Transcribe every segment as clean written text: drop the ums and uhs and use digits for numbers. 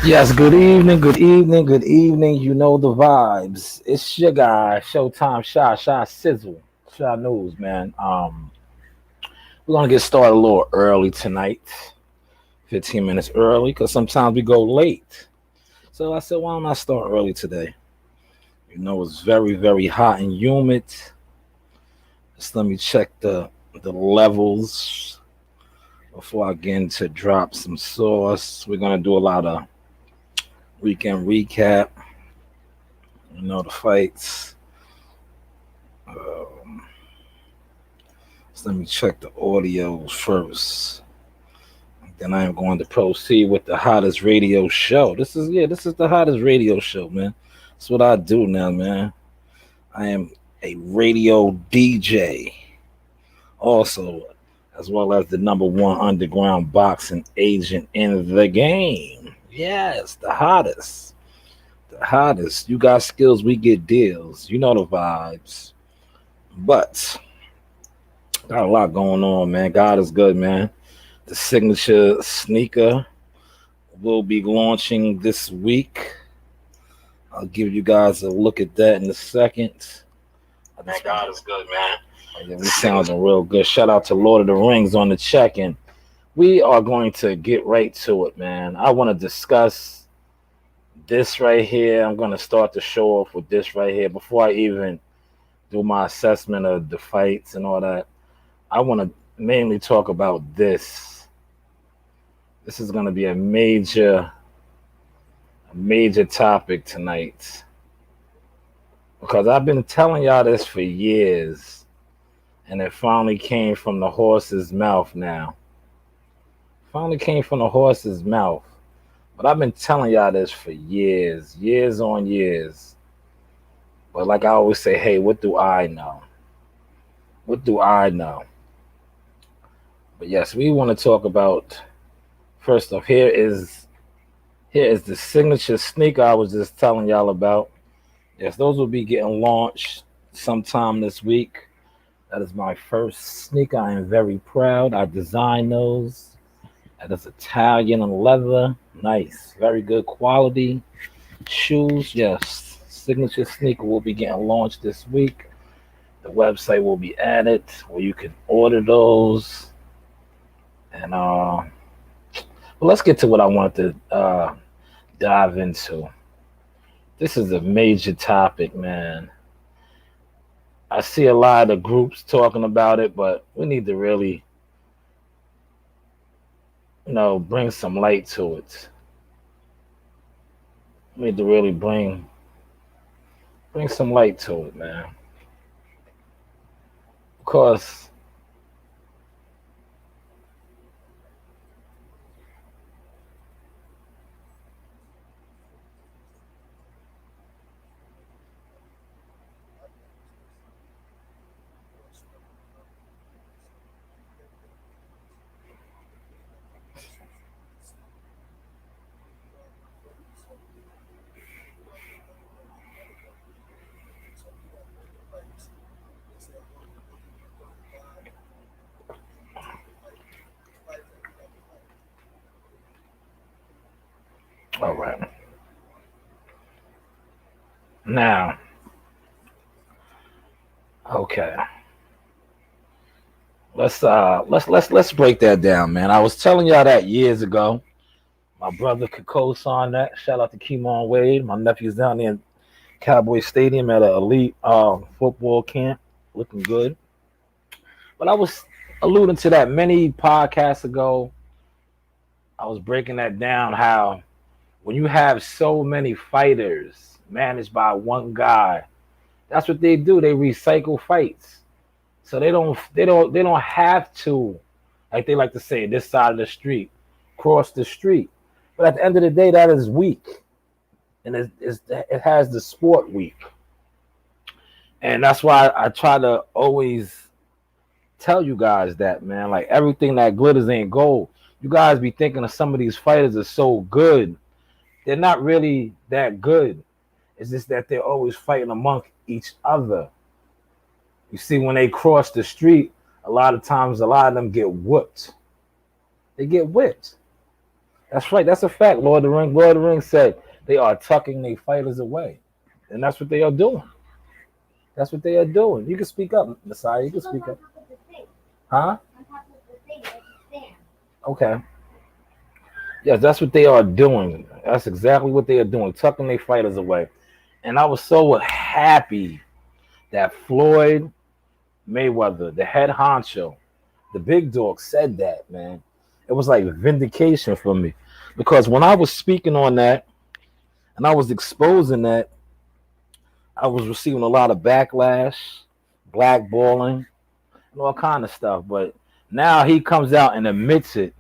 Yes, good evening, good evening, good evening. You know the vibes. It's your guy, Showtime Shy Sizzle. Shy News, man. We're gonna get started a little early tonight, 15 minutes early, because sometimes we go late. So I said, why don't I start early today? You know, it's very, very hot and humid. Just let me check the levels before I get into drop some sauce. We're gonna do a lot of weekend recap. You know the fights. Um, So let me check the audio first. Then I am going to proceed with the hottest radio show. This is the hottest radio show, man. That's what I do now, man. I am a radio DJ, also, as well as the number one underground boxing agent in the game. Yes, the hottest. The hottest. You got skills, we get deals. You know the vibes. But got a lot going on, man. God is good, man. The signature sneaker will be launching this week. I'll give you guys a look at that in a second. Man, God is good, man. Yeah, we sounding real good. Shout out to Lord of the Rings on the check-in. We are going to get right to it, man. I want to discuss this right here. I'm going to start the show off with this right here before I even do my assessment of the fights and all that. I want to mainly talk about this. This is going to be a major topic tonight because I've been telling y'all this for years, and it finally came from the horse's mouth now. Finally came from the horse's mouth. But I've been telling y'all this for years on years. But like I always say, hey, what do I know? What do I know? But yes, we want to talk about, first off, here is the signature sneaker I was just telling y'all about. Yes, those will be getting launched sometime this week. That is my first sneaker. I am very proud. I designed those. That is Italian and leather. Nice. Very good quality. Shoes, yes. Signature sneaker will be getting launched this week. The website will be added where you can order those. And well, let's get to what I wanted to dive into. This is a major topic, man. I see a lot of groups talking about it, but we need to really, bring some light to it. We need to really bring some light to it, man. Because all right. Now, okay. Let's break that down, man. I was telling y'all that years ago. My brother could co-sign that. Shout out to Keemon Wade. My nephew's down there in Cowboy Stadium at an elite football camp, looking good. But I was alluding to that many podcasts ago. I was breaking that down how when you have so many fighters managed by one guy, that's what they do. They recycle fights. So they don't have to, like they like to say, this side of the street, cross the street. But at the end of the day, that is weak. And it has the sport weak. And that's why I try to always tell you guys that, man. Like everything that glitters ain't gold. You guys be thinking of some of these fighters are so good. They're not really that good. It's just that they're always fighting among each other. You see, when they cross the street, a lot of times a lot of them get whooped. They get whipped. That's right. That's a fact. Lord of the Rings said they are tucking their fighters away, and that's what they are doing. That's what they are doing. You can speak up, Messiah. You can speak up. Huh? Okay. Yes, that's what they are doing. That's exactly what they are doing, tucking their fighters away. And I was so happy that Floyd Mayweather, the head honcho, the big dog, said that, man. It was like vindication for me. Because when I was speaking on that and I was exposing that, I was receiving a lot of backlash, blackballing, and all kind of stuff. But now he comes out and admits to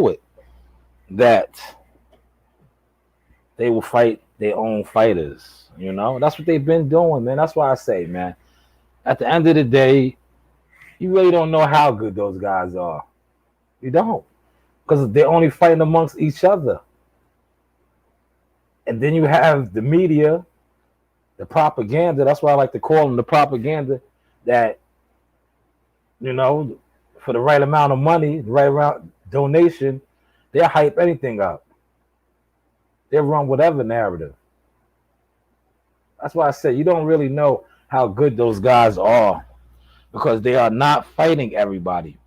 it that they will fight their own fighters. You know, that's what they've been doing, man. That's why I say, man, at the end of the day, you really don't know how good those guys are. You don't, because they're only fighting amongst each other. And then you have the media, the propaganda. That's why I like to call them the propaganda. That, you know, for the right amount of money, the right amount donation, they'll hype anything up. They'll run whatever narrative. That's why I say you don't really know how good those guys are, because they are not fighting everybody.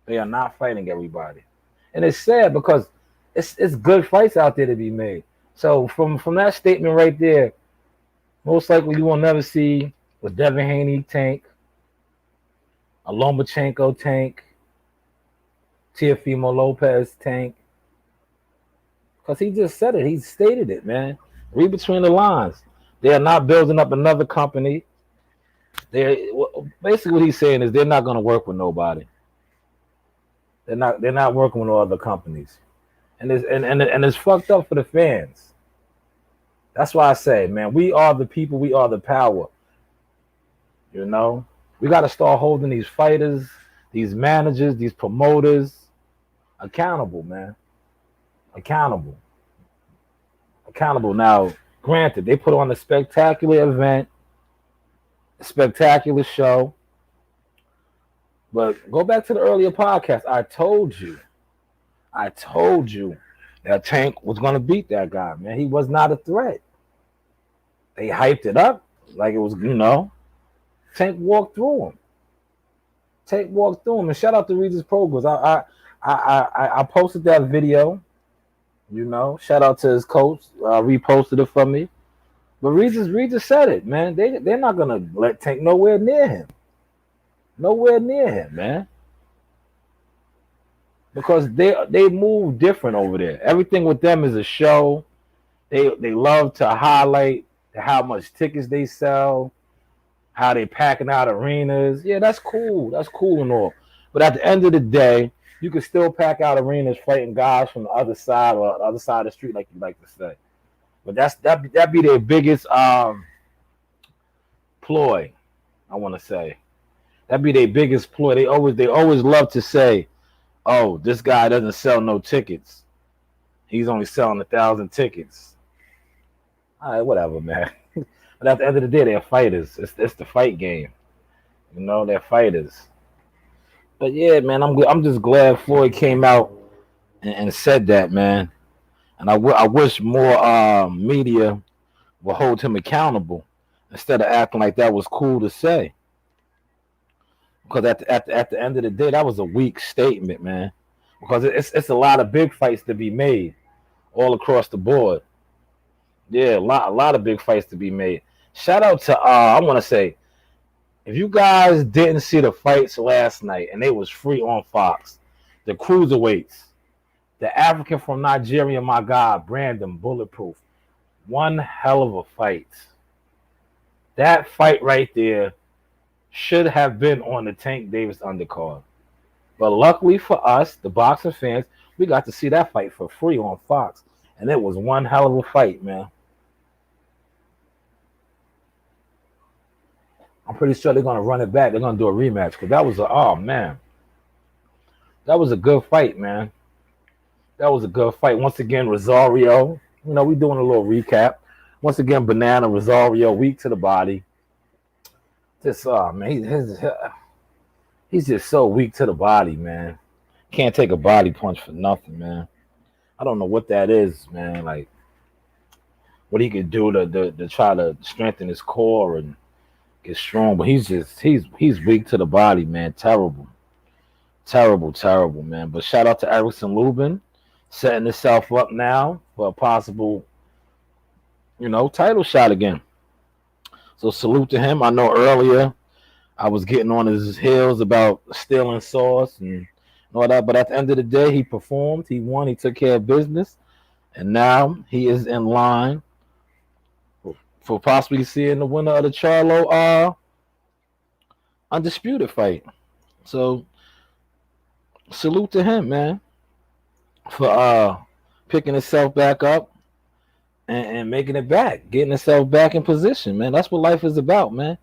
They are not fighting everybody. And it's sad because it's good fights out there to be made. So from that statement right there, most likely you will never see a Devin Haney tank, a Lomachenko tank, Teofimo Lopez tank. Because he just said it. He stated it, man. Read between the lines. They are not building up another company. They basically what he's saying is they're not going to work with nobody. They're not working with no other companies. And it's fucked up for the fans. That's why I say, man, we are the people, we are the power. You know? We got to start holding these fighters, these managers, these promoters accountable, man. Accountable. Now, granted, they put on a spectacular event, a spectacular show. But go back to the earlier podcast. I told you that Tank was going to beat that guy, man. He was not a threat. They hyped it up like it was, you know. Tank walked through him. And shout out to Regis Progress. I posted that video. You know, shout out to his coach. Reposted it for me. But Regis said it, man. They're not gonna let Tank nowhere near him. Nowhere near him, man. Because they move different over there. Everything with them is a show. They love to highlight how much tickets they sell, how they packing out arenas. Yeah, that's cool. That's cool and all. But at the end of the day, you can still pack out arenas fighting guys from the other side or the other side of the street, like you like to say. But that be their biggest ploy, I want to say. That'd be their biggest ploy. They always love to say, "Oh, this guy doesn't sell no tickets. He's only selling 1,000 tickets." All right, whatever, man. But at the end of the day, they're fighters. It's the fight game. You know, they're fighters. But yeah, man, I'm just glad Floyd came out and said that, man. And I wish more media would hold him accountable instead of acting like that was cool to say. Because at the end of the day, that was a weak statement, man. Because it's a lot of big fights to be made all across the board. Yeah, a lot of big fights to be made. Shout out to I want to say, if you guys didn't see the fights last night and they was free on Fox, the cruiserweights, the African from Nigeria, my God, Brandon Bulletproof, one hell of a fight. That fight right there should have been on the Tank Davis undercard. But luckily for us, the boxing fans, we got to see that fight for free on Fox. And it was one hell of a fight, man. I'm pretty sure they're going to run it back. They're going to do a rematch. Because that was that was a good fight, man. That was a good fight. Once again, Rosario. You know, we're doing a little recap. Once again, Banana, Rosario, weak to the body. Just, man, he's just so weak to the body, man. Can't take a body punch for nothing, man. I don't know what that is, man. Like what he could do to try to strengthen his core and get strong, but he's weak to the body, man. Terrible, terrible, terrible, man. But shout out to Erickson Lubin, setting himself up now for a possible, title shot again. So salute to him. I know earlier I was getting on his heels about stealing sauce and all that, but at the end of the day, he performed, he won, he took care of business, and now he is in line for possibly seeing the winner of the Charlo undisputed fight. So salute to him, man, for picking himself back up and making it back, getting himself back in position, man. That's what life is about, man.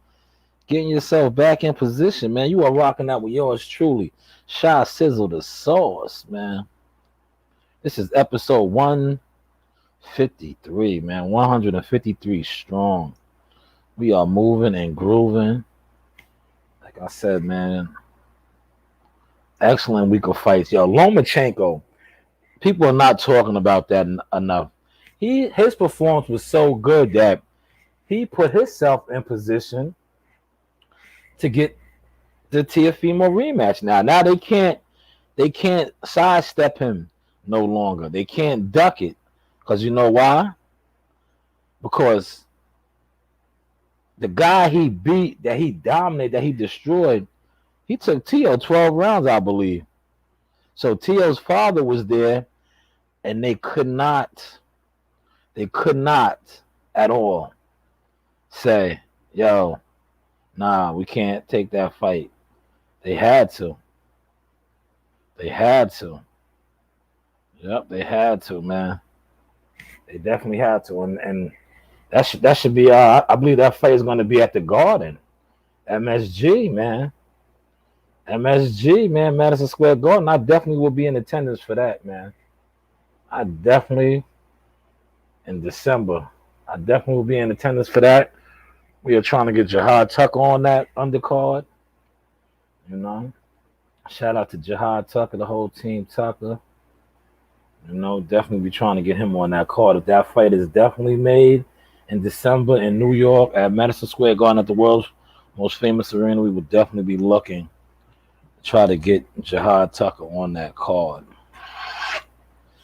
Getting yourself back in position, man. You are rocking out with yours truly, Shy Sizzle the Sauce, man. This is episode 153, man. 153 strong. We are moving and grooving. Like I said, man, excellent week of fights. Yo, Lomachenko, people are not talking about that enough. His performance was so good that he put himself in position to get the Teofimo rematch. Now they can't sidestep him no longer. They can't duck it. Because you know why? Because the guy he beat, that he dominated, that he destroyed, he took Teo 12 rounds, I believe. So Teo's father was there, and they could not at all say, yo, nah, we can't take that fight. They had to. Yep, they had to, man. They definitely had to, and that should be. I believe that fight is going to be at the Garden, MSG, man. MSG, man, Madison Square Garden. I definitely will be in attendance for that, man. In December, I definitely will be in attendance for that. We are trying to get Jihad Tucker on that undercard. Shout out to Jihad Tucker, the whole team Tucker. Definitely be trying to get him on that card. If that fight is definitely made in December in New York at Madison Square Garden at the world's most famous arena, we will definitely be looking to try to get Jihad Tucker on that card.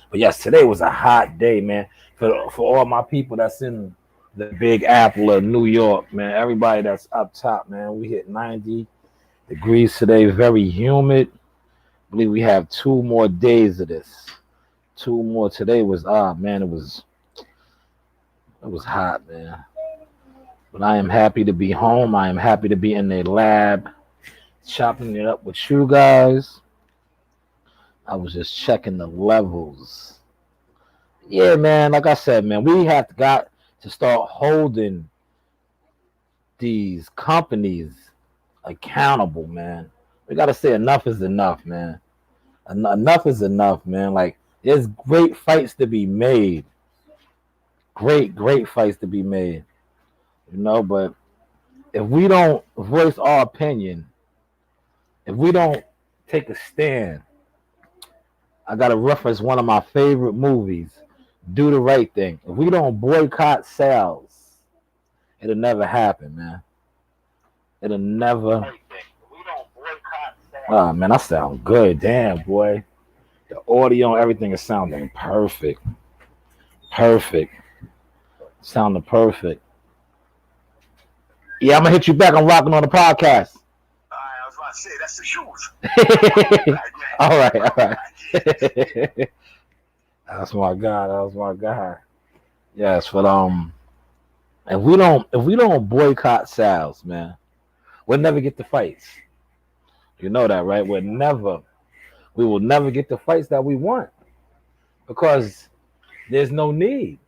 But yes, today was a hot day, man. For all my people that's in the Big Apple of New York, man. Everybody that's up top, man. We hit 90 degrees today. Very humid. I believe we have 2 more days of this. 2 more. Today was man, it was hot, man. But I am happy to be home. I am happy to be in the lab, chopping it up with you guys. I was just checking the levels. Yeah, man. Like I said, man, we got to start holding these companies accountable, man. We got to say enough is enough, man. Enough is enough, man. Like, there's great fights to be made. Great fights to be made. But if we don't voice our opinion, if we don't take a stand, I got to reference one of my favorite movies, Do the Right Thing. If we don't boycott sales, it'll never happen, man. It'll never. Oh, man, I sound good. Damn, boy. The audio and everything is sounding perfect. Sounding perfect. Yeah, I'm going to hit you back. I'm rocking on the podcast. I was about to say, that's the truth. All right. That's my guy. Yes, but if we don't boycott sales, man, we'll never get the fights. You know that, right? We will never get the fights that we want because there's no need.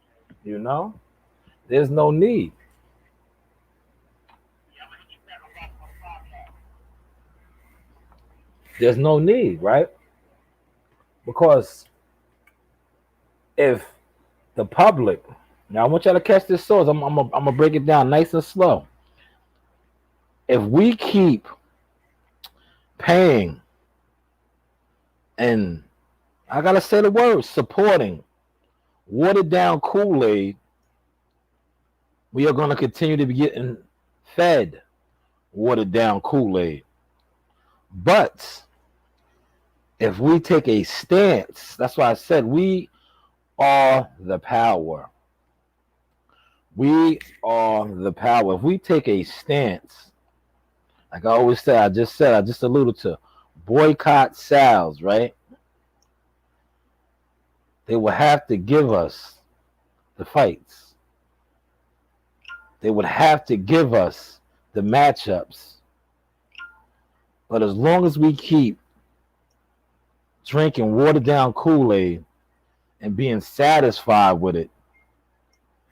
There's no need. There's no need, right? Because if the public, now I want y'all to catch this source. I'm gonna break it down nice and slow. If we keep paying And I gotta say the word, supporting watered down Kool-Aid. We are gonna continue to be getting fed watered down Kool-Aid. But if we take a stance, that's why I said we are the power. We are the power. If we take a stance, like I always say, I just alluded to boycott sales, right? They will have to give us the fights. They would have to give us the matchups. But as long as we keep drinking watered down Kool-Aid and being satisfied with it,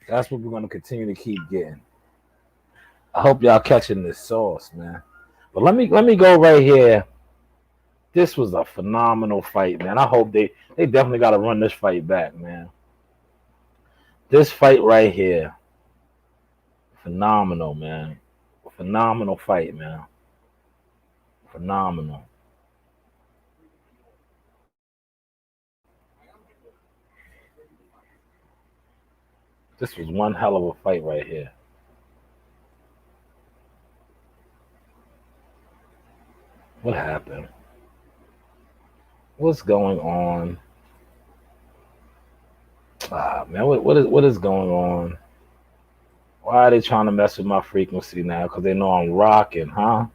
that's what we're going to continue to keep getting. I hope y'all catching this sauce, man. But let me go right here. This was a phenomenal fight, man. I hope they definitely got to run this fight back, man. This fight right here, phenomenal, man. Phenomenal fight, man. Phenomenal. This was one hell of a fight right here. What happened? What's going on? Man, what is going on? Why are they trying to mess with my frequency now? Because they know I'm rocking, huh?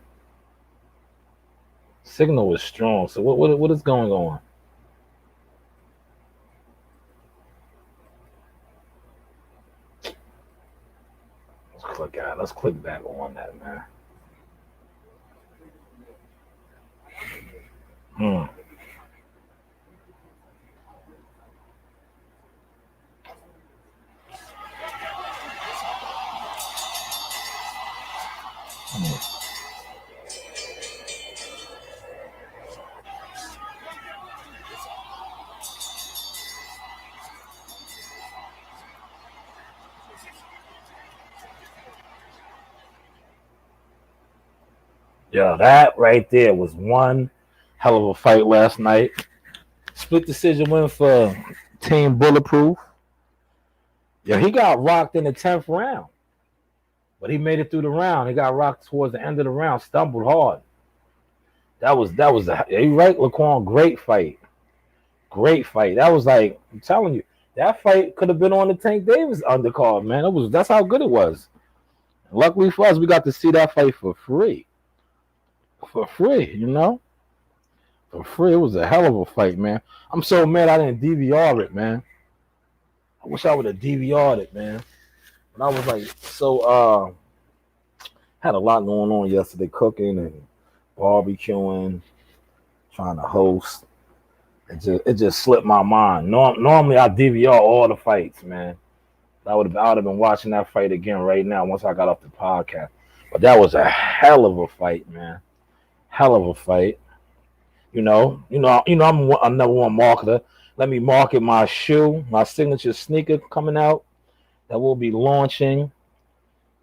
Signal was strong. So what is going on? Let's click out. Let's click back on that, man. Hmm. Yeah, that right there was one hell of a fight last night. Split decision win for Team Bulletproof. Yeah, he got rocked in the 10th round, but he made it through the round. He got rocked towards the end of the round, stumbled hard. That was you right, Laquan. Great fight, great fight. That was like I'm telling you, that fight could have been on the Tank Davis undercard, man. That's how good it was. Luckily for us, we got to see that fight for free. For free, you know? For free. It was a hell of a fight, man. I'm so mad I didn't DVR it, man. I wish I would have DVR'd it, man. But I was like, had a lot going on yesterday, cooking and barbecuing, trying to host. It just slipped my mind. Normally I DVR all the fights, man. I would have been watching that fight again right now once I got off the podcast. But that was a hell of a fight, man. Hell of a fight. I'm a number one marketer. Let me market my shoe, my signature sneaker coming out that will be launching.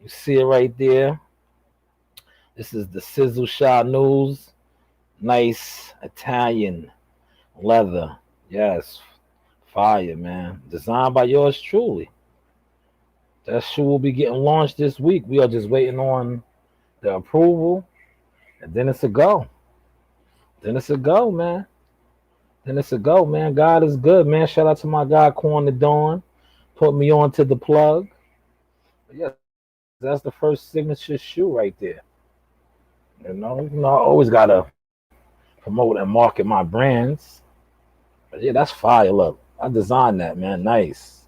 You see it right there. This is the Sizzle Shot News. Nice Italian leather. Yes. Fire, man. Designed by yours truly. That shoe will be getting launched this week. We are just waiting on the approval. And then it's a go. Then it's a go, man. God is good, man. Shout out to my guy, Corn the Dawn. Put me on to the plug. But yeah, that's the first signature shoe right there. I always got to promote and market my brands. But yeah, that's fire. Look, I designed that, man. Nice.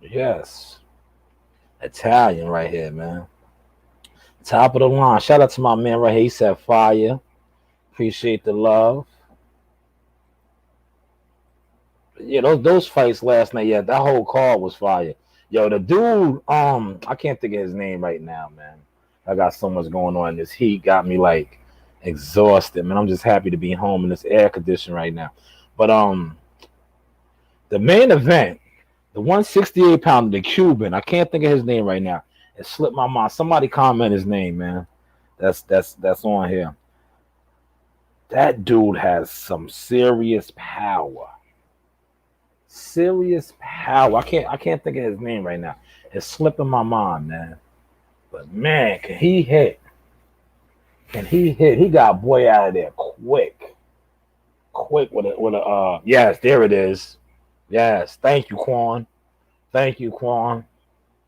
Yes. Italian right here, man. Top of the line. Shout out to my man right here. He said fire. Appreciate the love. Yeah, those fights last night, yeah, that whole card was fire. Yo, the dude, I can't think of his name right now, man. I got so much going on. This heat got me like exhausted, man. I'm just happy to be home in this air condition right now. But the main event, the 168-pounder, the Cuban, I can't think of his name right now. It slipped my mind. Somebody comment his name, man. That's on here. That dude has some serious power. Serious power. I can't think of his name right now. It's slipping my mind, man. But man, can he hit? Can he hit? He got boy out of there quick. Quick with a yes, there it is. Yes. Thank you, Quan. Thank you, Quan.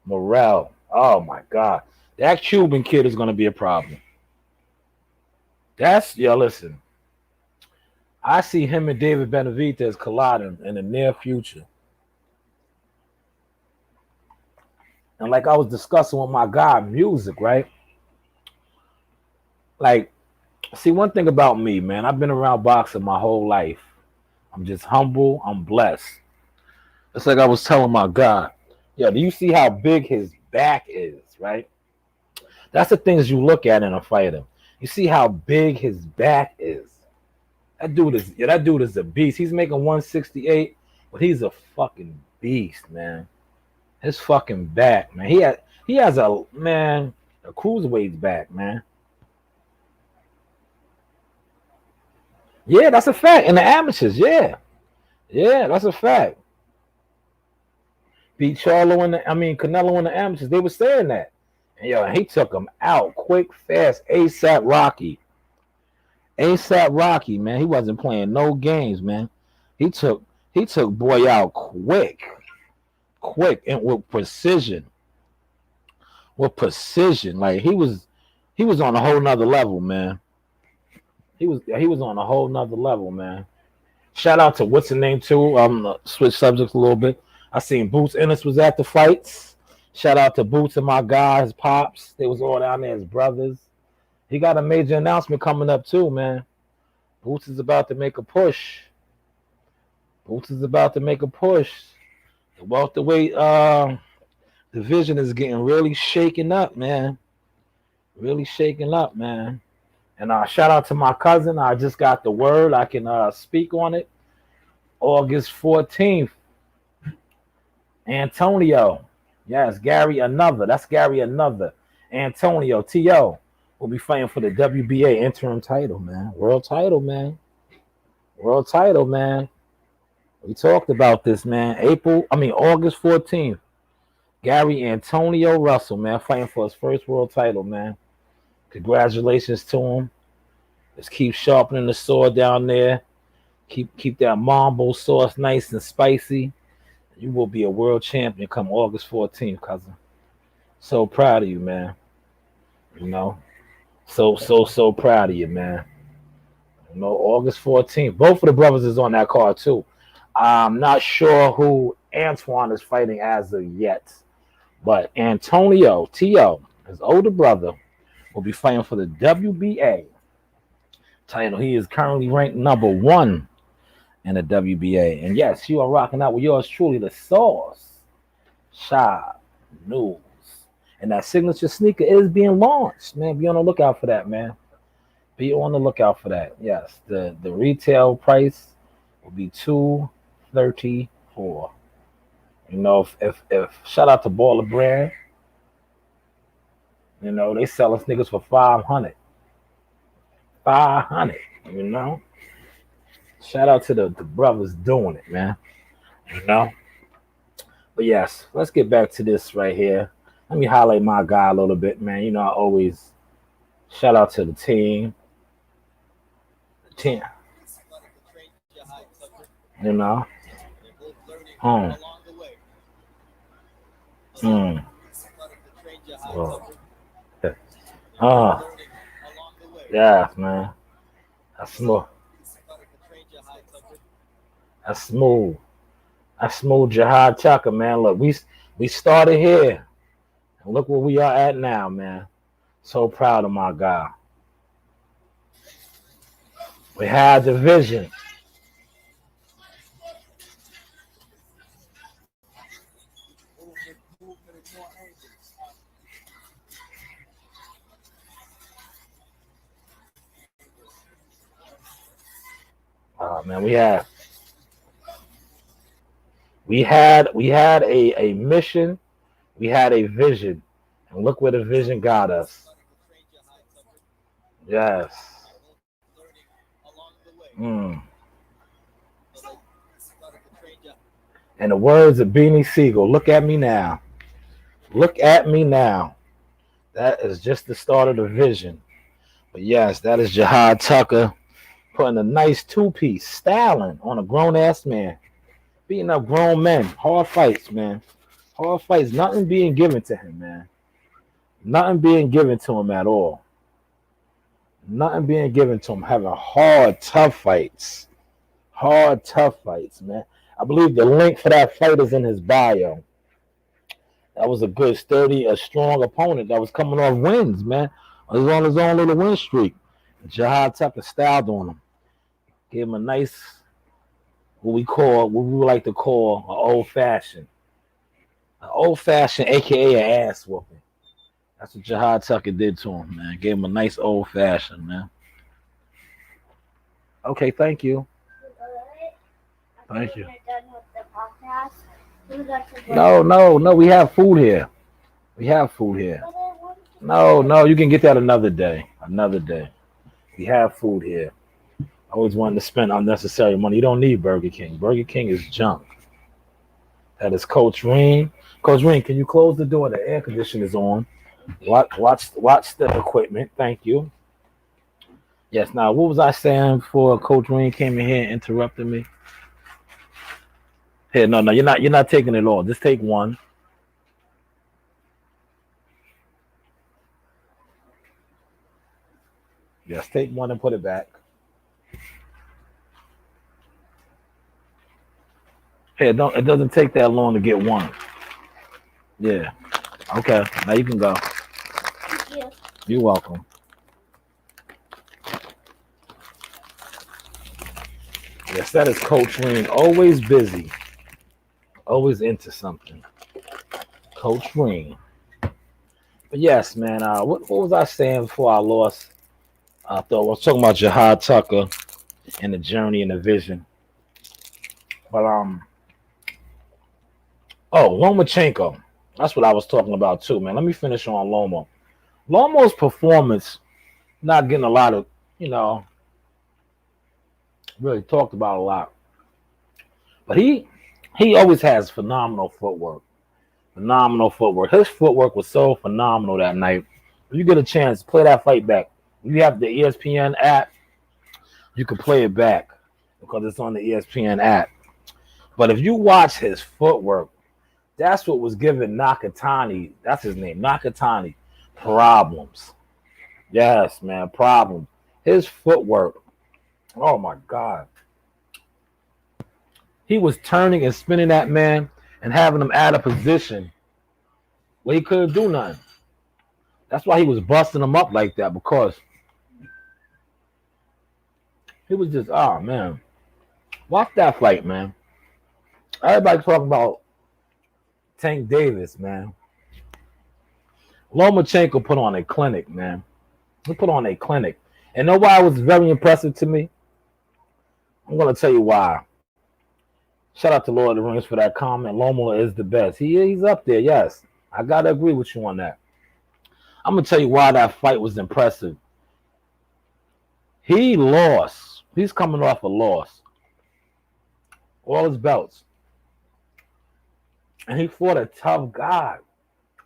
Morel. Oh my God. That Cuban kid is gonna be a problem. Listen. I see him and David Benavidez colliding in the near future. And like I was discussing with my guy, music, right? Like, see, one thing about me, man, I've been around boxing my whole life. I'm just humble. I'm blessed. It's like I was telling my guy, yo, do you see how big his back is, right? That's the things you look at in a fighter. You see how big his back is. That dude is a beast. He's making 168, but he's a fucking beast, man. His fucking back, man. He has a cruiserweight's back, man. Yeah, that's a fact. In the amateurs, yeah. Yeah, that's a fact. Beat Canelo in the amateurs. They were saying that. And yo, he took him out quick, fast, ASAP Rocky. ASAP Rocky, man. He wasn't playing no games, man. He took he took boy out quick, quick, and with precision. With precision. Like he was on a whole nother level, man. He was on a whole nother level, man. Shout out to what's the name too. Switch subjects a little bit. I seen Boots Ennis was at the fights. Shout out to Boots and my guys, pops. They was all down there as brothers. He got a major announcement coming up too, man. Boots is about to make a push. Boots is about to make a push. The welterweight division is getting really shaken up, man. Really shaken up, man. And shout out to my cousin. I just got the word. I can speak on it. August 14th. Antonio. Yes, Gary another. That's Gary another. Antonio T.O. will be fighting for the WBA interim title, man. World title, man. World title, man. We talked about this, man. August 14th. Gary Antonio Russell, man, fighting for his first world title, man. Congratulations to him. Let's keep sharpening the sword down there. Keep that mambo sauce nice and spicy. You will be a world champion come August 14th, cousin. So proud of you, man. You know, so proud of you, man. You know, August 14th. Both of the brothers is on that card too. I'm not sure who Antoine is fighting as of yet, but Antonio T.O., his older brother, will be fighting for the WBA title. He is currently ranked number 1 in the WBA. And yes, you are rocking out with yours truly, the Sauce Shop News. And that signature sneaker is being launched, man. Be on the lookout for that, man. Be on the lookout for that. Yes, the retail price will be $234. You know, if shout out to Baller Brand, you know, they sell us niggas for 500. 500, you know. Shout out to the brothers doing it, man. You know. But yes, let's get back to this right here. Let me highlight my guy a little bit, man. You know, I always shout out to the team. The team. You know. Mm. Mm. Oh. Yeah, man. That's smooth. That's smooth. That's smooth Jihad Chaka, man. Look, we started here. And look where we are at now, man. So proud of my guy. We had the vision. Man, we had a mission, we had a vision, and look where the vision got us. Yes. Mm. In the words of Beanie Siegel, look at me now. Look at me now. That is just the start of the vision. But yes, that is Jihad Tucker putting a nice two-piece styling on a grown-ass man. Beating up grown men. Hard fights, man. Hard fights. Nothing being given to him, man. Nothing being given to him at all. Nothing being given to him. Having hard, tough fights. Hard, tough fights, man. I believe the link for that fight is in his bio. That was a good, sturdy, a strong opponent that was coming off wins, man. He was on his own little win streak. Jihad Tucker styled on him. Gave him a nice, what we would like to call an old fashioned. An old fashioned, aka an ass whooping. That's what Jihad Tucker did to him, man. Gave him a nice old fashioned, man. Okay, thank you. Thank you. No, no, no. We have food here. We have food here. No, no. You can get that another day. Another day. We have food here. I always wanted to spend unnecessary money. You don't need Burger King. Burger King is junk. That is Coach Reen. Coach Reen, can you close the door? The air conditioner is on. Watch the equipment. Thank you. Yes. Now, what was I saying before Coach Reen came in here and interrupted me? Here, no, no, you're not taking it all. Just take one. Yes, take one and put it back. Here, don't. It doesn't take that long to get one. Yeah. Okay. Now you can go. Thank you. You're welcome. Yes, that is Coach Reen. Always busy. Always into something. Coach Reen. But yes, man. What was I saying before I lost? I thought I was talking about Jihad Tucker and the journey and the vision. But Lomachenko. That's what I was talking about too, man. Let me finish on Loma. Loma's performance, not getting a lot of, really talked about a lot. But he always has phenomenal footwork. Phenomenal footwork. His footwork was so phenomenal that night. If you get a chance, play that fight back. You have the ESPN app, you can play it back because it's on the ESPN app. But if you watch his footwork, that's what was giving Nakatani, that's his name, Nakatani, problems. Yes, man, problems. His footwork, oh my God. He was turning and spinning that man and having him out of position where he couldn't do nothing. That's why he was busting him up like that, because he was just, oh man. Watch that fight, man. Everybody's talking about Tank Davis, man. Lomachenko put on a clinic, man. He put on a clinic. And know why it was very impressive to me? I'm going to tell you why. Shout out to Lord of the Rings for that comment. Loma is the best. He's up there, yes. I got to agree with you on that. I'm going to tell you why that fight was impressive. He lost. He's coming off a loss. All his belts. And he fought a tough guy.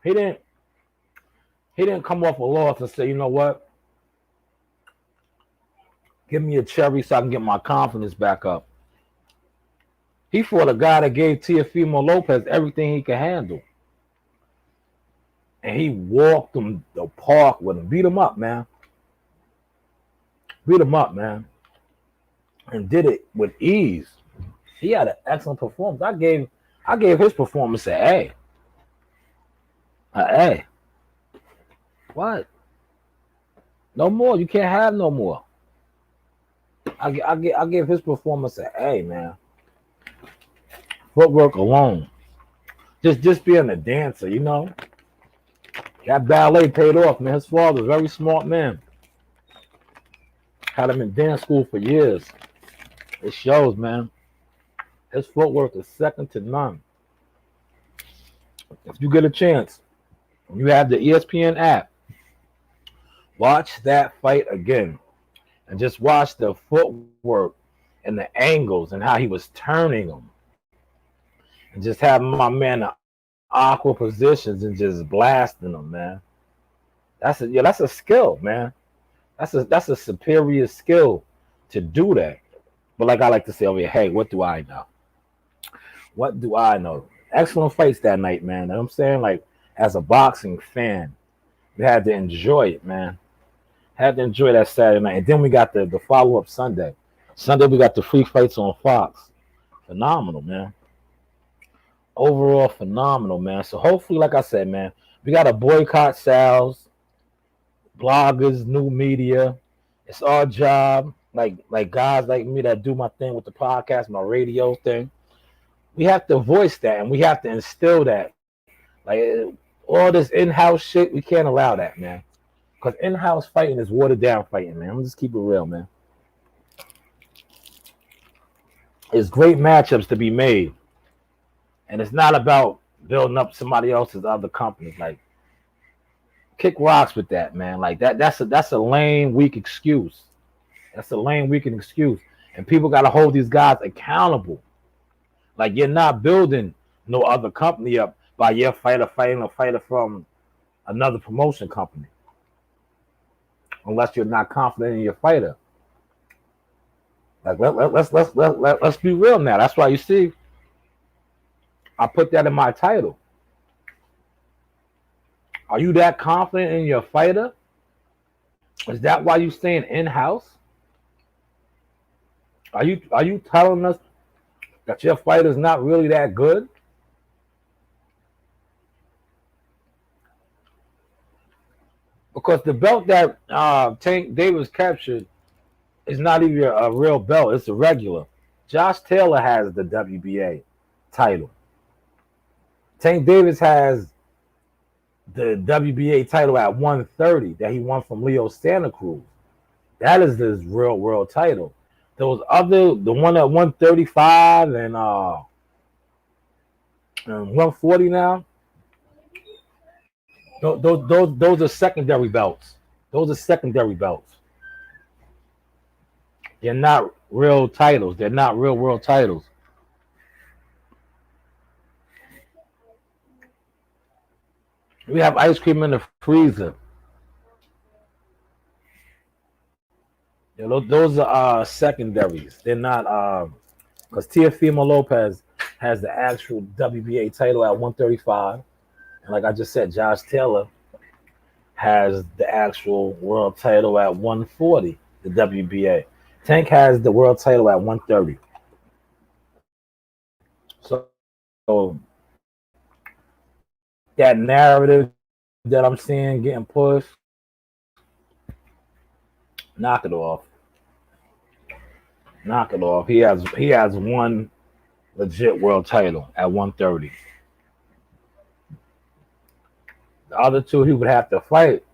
He didn't come off a loss and say, you know what? Give me a cherry so I can get my confidence back up. He fought a guy that gave Teofimo Lopez everything he could handle. And he walked him the park with him. Beat him up, man. Beat him up, man. And did it with ease. He had an excellent performance. I gave his performance an A. An A. What? No more. You can't have no more. I give his performance an A, man. Footwork alone. Just being a dancer, you know. That ballet paid off, man. His father was a very smart man. Had him in dance school for years. It shows, man. His footwork is second to none. If you get a chance, you have the ESPN app, watch that fight again. And just watch the footwork and the angles and how he was turning them and just having my man in awkward positions and just blasting them, man. That's a skill, man. That's a superior skill to do that. But like I like to say over here, hey, what do I know? What do I know? Excellent fights that night, man. You know what I'm saying? Like, as a boxing fan, we had to enjoy it, man. Had to enjoy that Saturday night. And then we got the follow up Sunday. Sunday, we got the free fights on Fox. Phenomenal, man. Overall, phenomenal, man. So hopefully, like I said, man, we got to boycott sales, bloggers, new media. It's our job, like guys like me that do my thing with the podcast, my radio thing. We have to voice that and we have to instill that. Like all this in-house shit, we can't allow that, man. Because in-house fighting is watered down fighting, man. I'm just keep it real, man. It's great matchups to be made, and it's not about building up somebody else's other companies. Like, kick rocks with that, man. Like that's a lame, weak excuse. That's a lame, weak excuse, and people got to hold these guys accountable. Like, you're not building no other company up by your fighter fighting a fighter from another promotion company, unless you're not confident in your fighter. Like, let's be real now. That's why you see, I put that in my title. Are you that confident in your fighter? Is that why you staying in house? Are you telling us that your fighter's not really that good? Because the belt that Tank Davis captured is not even a real belt. It's a regular. Josh Taylor has the WBA title. Tank Davis has the WBA title at 130 that he won from Leo Santa Cruz. That is his real world title. Those other, the one at 135 and 140 now, those are secondary belts. Those are secondary belts. They're not real titles. They're not real world titles. We have ice cream in the freezer. You know, those are secondaries. They're not because Teofimo Lopez has the actual WBA title at 135, and like I just said, Josh Taylor has the actual world title at 140. The WBA. Tank has the world title at 130. So that narrative that I'm seeing getting pushed, knock it off. Knock it off. He has one legit world title at 130. The other two he would have to fight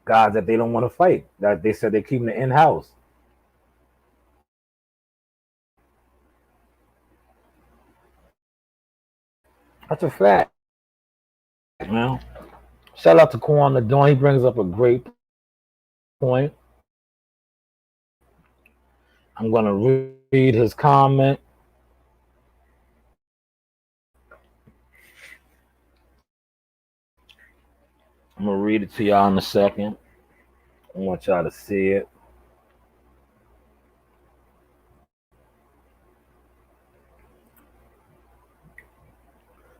guys that they don't want to fight. That they said they're keeping it in house. That's a fact, man. Shout out to Quan the Dawn. He brings up a great point. I'm gonna read his comment. I'm gonna read it to y'all in a second. I want y'all to see it.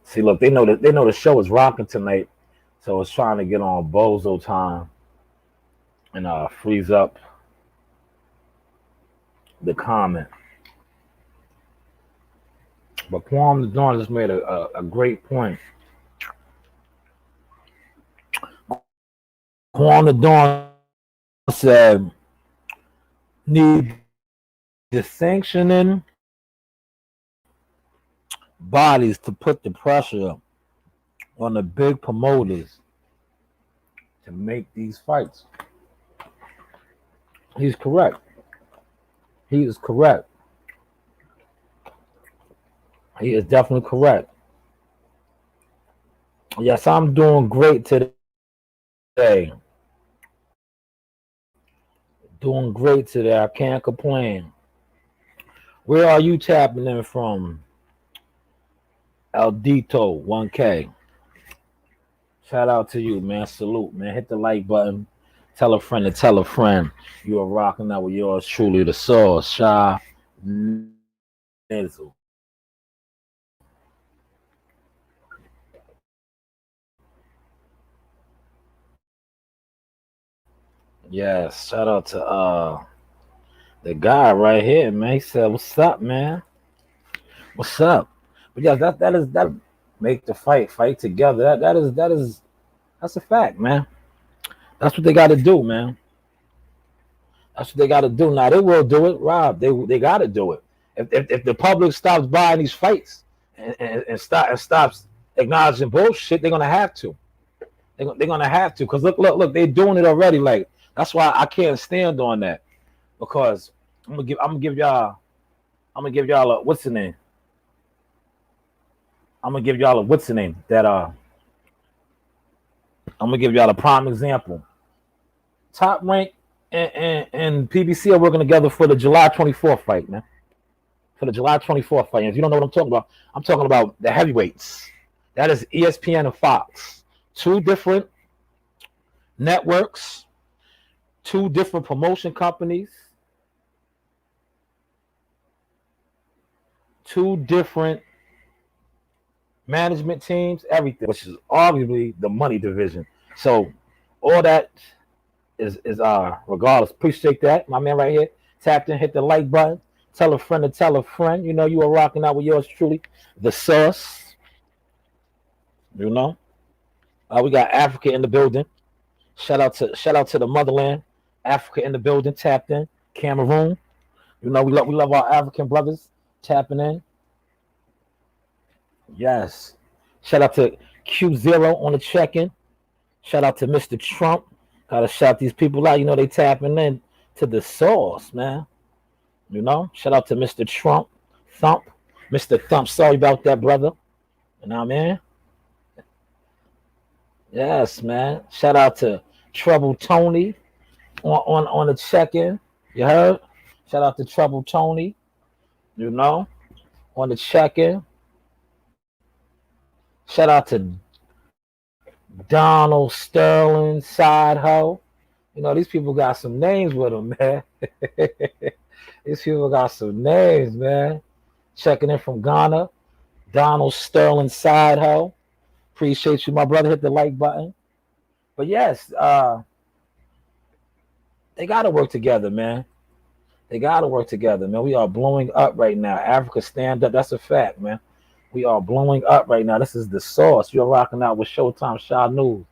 See, look, they know the show is rocking tonight, so it's trying to get on bozo time and freeze up the comment. But Quam the Dawn just made a great point. Quam the Dawn said, need the sanctioning bodies to put the pressure on the big promoters to make these fights. He's correct. He is correct. He is definitely correct. Yes, I'm doing great today. Doing great today. I can't complain. Where are you tapping in from? Aldito 1K. Shout out to you, man. Salute, man. Hit the like button. Tell a friend to tell a friend. You are rocking out with yours truly, the Sauce, Shy Nizzle. Yes, shout out to the guy right here, man. He said, "What's up, man? What's up?" But yeah, that make the fight together. That's a fact, man. That's what they got to do, man. That's what they got to do. Now they will do it, Rob. They got to do it. If the public stops buying these fights and stops acknowledging bullshit, they're gonna have to. They're gonna have to. Cause look, they're doing it already. Like that's why I can't stand on that. Because I'm gonna give y'all a what's the name? I'm gonna give y'all a what's the name that I'm gonna give y'all a prime example. Top Rank and PBC are working together for the July 24th fight, man. For the July 24th fight. And if you don't know what I'm talking about the heavyweights. That is ESPN and Fox. Two different networks, two different promotion companies, two different management teams, everything, which is arguably the money division. So all that is regardless. Appreciate that, my man right here. Tapped in, hit the like button. Tell a friend to tell a friend. You know you are rocking out with yours truly, the Sauce. You know, we got Africa in the building. Shout out to the motherland, Africa in the building. Tapped in, Cameroon. You know we love our African brothers tapping in. Yes. Shout out to Q0 on the check-in. Shout out to Mr. Trump. Gotta shout these people out. You know they tapping in to the Sauce, man. You know, shout out to Mr. Trump, Thump, Mr. Thump. Sorry about that, brother. You know what I mean? Yes, man. Shout out to Trouble Tony on the check-in. You heard? Shout out to Trouble Tony. You know, on the check-in. Shout out to Donald Sterling, Side Ho. You know, these people got some names with them, man. These people got some names, man. Checking in from Ghana. Donald Sterling, Side Ho. Appreciate you, my brother. Hit the like button. But yes, they got to work together, man. They got to work together, man. We are blowing up right now. Africa, stand up. That's a fact, man. We are blowing up right now. This is the Sauce. You're rocking out with Showtime Shaw News.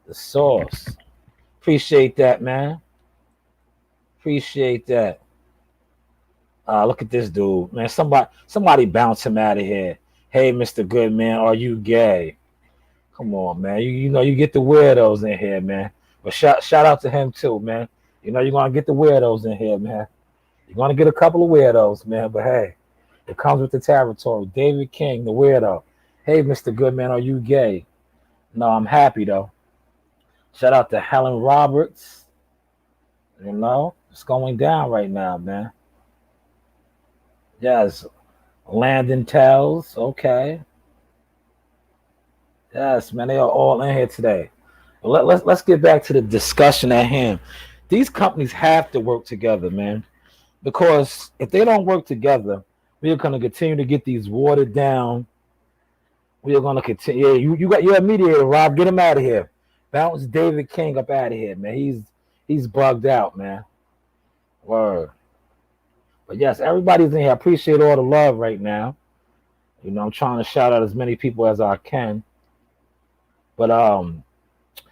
The Sauce. Appreciate that, man. Appreciate that. Look at this dude, man. Somebody bounce him out of here. Hey, Mr. Goodman, are you gay? Come on, man. You know you get the weirdos in here, man. But shout out to him too, man. You know you're gonna get the weirdos in here, man. You're gonna get a couple of weirdos, man. But hey, it comes with the territory. David King, the weirdo. Hey, Mr. Goodman, are you gay? No, I'm happy though. Shout out to Helen Roberts. You know, it's going down right now, man. Yes, Landon Tells. Okay. Yes, man, they are all in here today. But let's get back to the discussion at hand. These companies have to work together, man, because if they don't work together, we are going to continue to get these watered down. We are going to continue. Yeah, you're a mediator, Rob. Get him out of here. Bounce David King up out of here, man. He's bugged out, man. Word. But yes, everybody's in here. I appreciate all the love right now. You know, I'm trying to shout out as many people as I can. But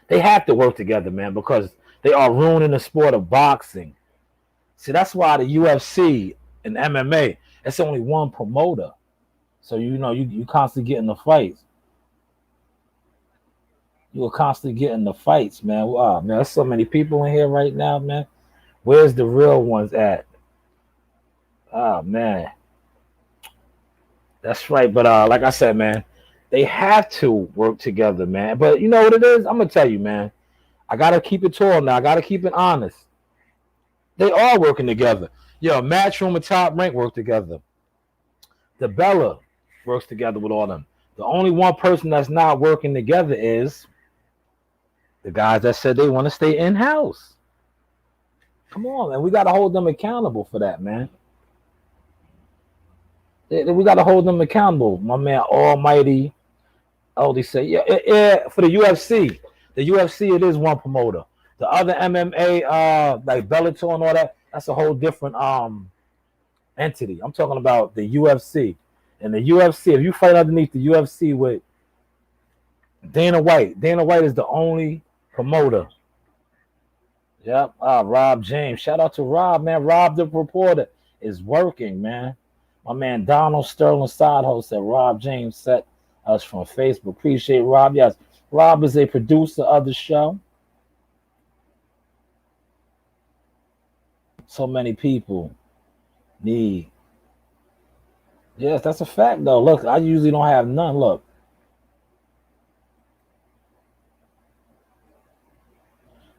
they have to work together, man, because they are ruining the sport of boxing. See, that's why the UFC and MMA, it's only one promoter. So you know you constantly getting the fights. You are constantly getting the fights, man. Wow, man, there's so many people in here right now, man. Where's the real ones at? Oh man. That's right. But like I said, man, they have to work together, man. But you know what it is? I'm gonna tell you, man. I gotta keep it tall now. I gotta keep it honest. They all working together. Yo, Matchroom and Top Rank work together. The Bella works together with all them. The only one person that's not working together is the guys that said they want to stay in house. Come on, man. We got to hold them accountable for that, man. We got to hold them accountable. My man, Almighty, Aldi said, yeah. For the UFC, it is one promoter. The other MMA, like Bellator and all that, that's a whole different entity. I'm talking about the UFC. And the UFC, if you fight underneath the UFC with Dana White is the only promoter. Yep. Rob James. Shout out to Rob, man. Rob the reporter is working, man. My man Donald Sterling Sidehouse said Rob James set us from Facebook. Appreciate Rob. Yes, Rob is a producer of the show. So many people need. Yes, that's a fact, though. Look, I usually don't have none. Look.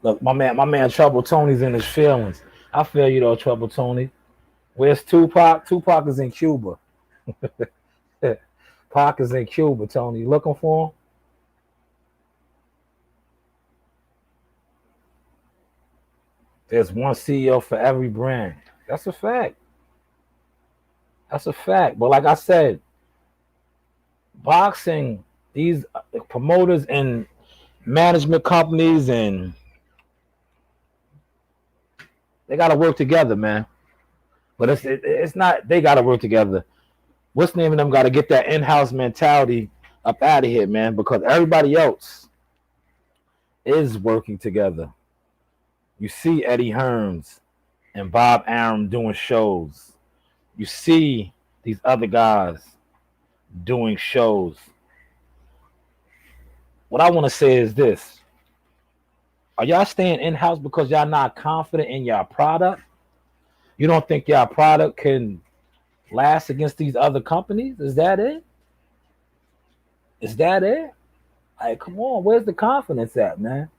Look, my man Trouble Tony's in his feelings. I feel you, though, Trouble Tony. Where's Tupac? Tupac is in Cuba. Pac is in Cuba, Tony. You looking for him? There's one CEO for every brand. That's a fact. That's a fact. But like I said, boxing, these promoters and management companies, and they got to work together, man. But it's not, they got to work together. What's the name of them got to get that in-house mentality up out of here, man, because everybody else is working together. You see Eddie Hearns and Bob Arum doing shows. You see these other guys doing shows. What I want to say is this. Are y'all staying in-house because y'all not confident in your product? You don't think your product can last against these other companies? Is that it? Is that it? Like, come on, where's the confidence at, man?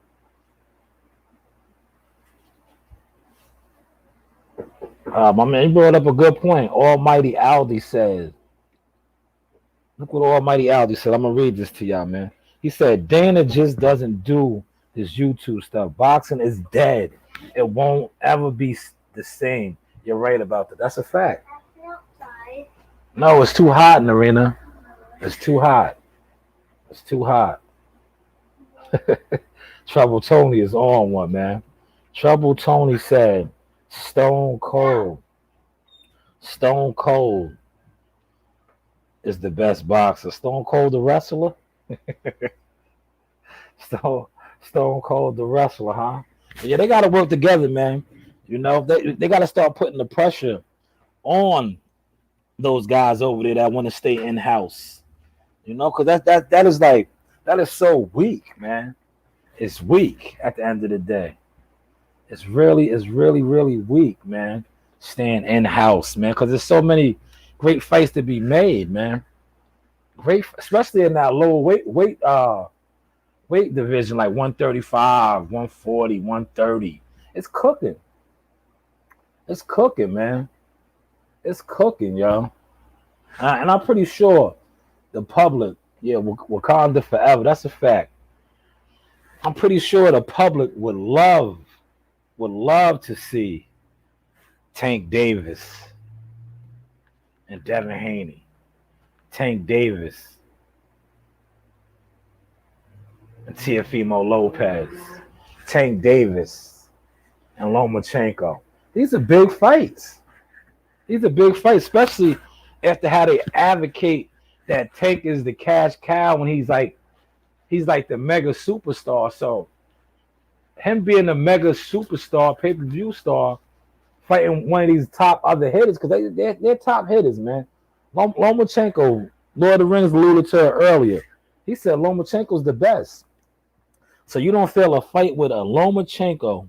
My man, he brought up a good point. Almighty Aldi says, look what Almighty Aldi said. I'm going to read this to y'all, man. He said, Dana just doesn't do this YouTube stuff. Boxing is dead. It won't ever be the same. You're right about that. That's a fact. No, it's too hot in the arena. It's too hot. It's too hot. Trouble Tony is on one, man. Trouble Tony said, Stone Cold is the best boxer. Stone Cold the wrestler? Stone Cold the wrestler, huh? Yeah, they got to work together, man. You know, they got to start putting the pressure on those guys over there that want to stay in house. You know, because that is so weak, man. It's weak at the end of the day. It's really, really weak, man. Staying in house, man, because there's so many great fights to be made, man. Great, especially in that lower weight division, like 135, 140, 130. It's cooking. It's cooking, man. It's cooking, yo. And I'm pretty sure the public, yeah, Wakanda forever. That's a fact. I'm pretty sure the public would love to see Tank Davis and Devin Haney. Tank Davis and Teofimo Lopez. Tank Davis and Lomachenko. These are big fights. Especially after how they advocate that Tank is the cash cow when he's like the mega superstar. So him being a mega superstar, pay-per-view star, fighting one of these top other hitters, because they're top hitters, man. Lomachenko, Lord of the Rings alluded to it earlier. He said Lomachenko's the best. So you don't feel a fight with a Lomachenko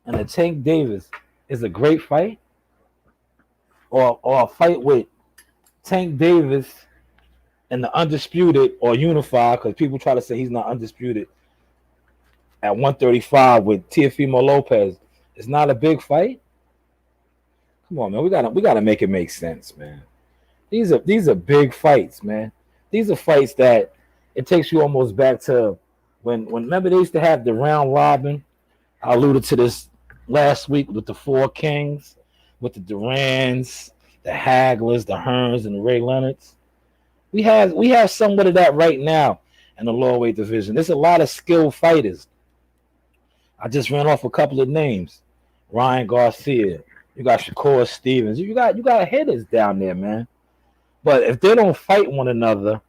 and a Tank Davis is a great fight? Or a fight with Tank Davis and the undisputed or unified, because people try to say he's not undisputed, at 135 with Teofimo Lopez. It's not a big fight. Come on, man. We gotta make it make sense, man. These are big fights, man. These are fights that it takes you almost back to when remember they used to have the round robin. I alluded to this last week with the four kings, with the Durans, the Haglers, the Hearns, and the Ray Leonards. We have somewhat of that right now in the lowerweight division. There's a lot of skilled fighters. I just ran off a couple of names. Ryan Garcia. You got Shakur Stevens. You got hitters down there, man. But if they don't fight one another,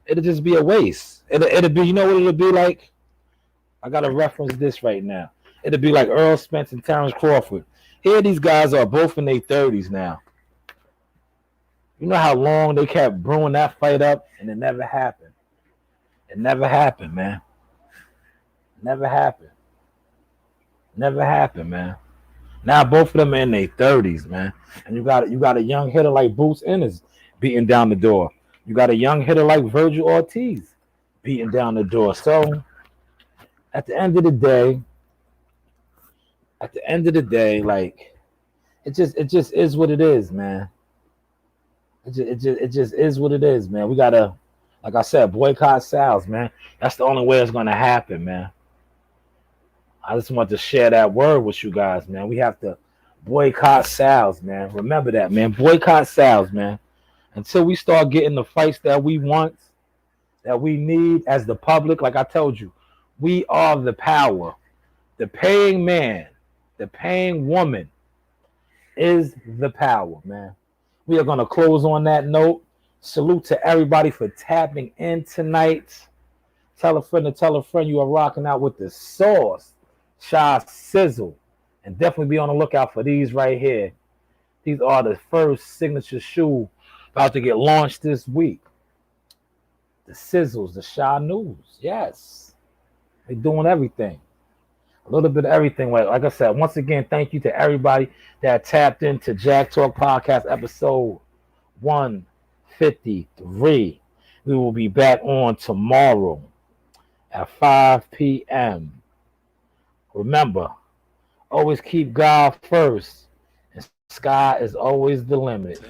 it'll just be a waste. It'll be, you know what it'll be like? I gotta reference this right now. It'll be like Earl Spence and Terrence Crawford. Here these guys are both in their 30s now. You know how long they kept brewing that fight up and it never happened. It never happened, man. Never happened. Never happened, man. Now both of them are in their 30s, man. And you got a young hitter like Bruce Ennis beating down the door. You got a young hitter like Virgil Ortiz beating down the door. So at the end of the day, like it just is what it is, man. It just is what it is, man. We gotta, like I said, boycott sales, man. That's the only way it's gonna happen, man. I just want to share that word with you guys, man. We have to boycott sales, man. Remember that, man. Boycott sales, man. Until we start getting the fights that we want, that we need as the public, like I told you, we are the power. The paying man, the paying woman is the power, man. We are going to close on that note. Salute to everybody for tapping in tonight. Tell a friend to tell a friend you are rocking out with the sauce, Shy Sizzle. And definitely be on the lookout for these right here. These are the first signature shoe about to get launched this week. The Sizzles, the Shy News. Yes. They're doing everything. A little bit of everything. Like I said, once again, thank you to everybody that tapped into Jack Talk Podcast episode 153. We will be back on tomorrow at 5 p.m. Remember, always keep God first, and sky is always the limit.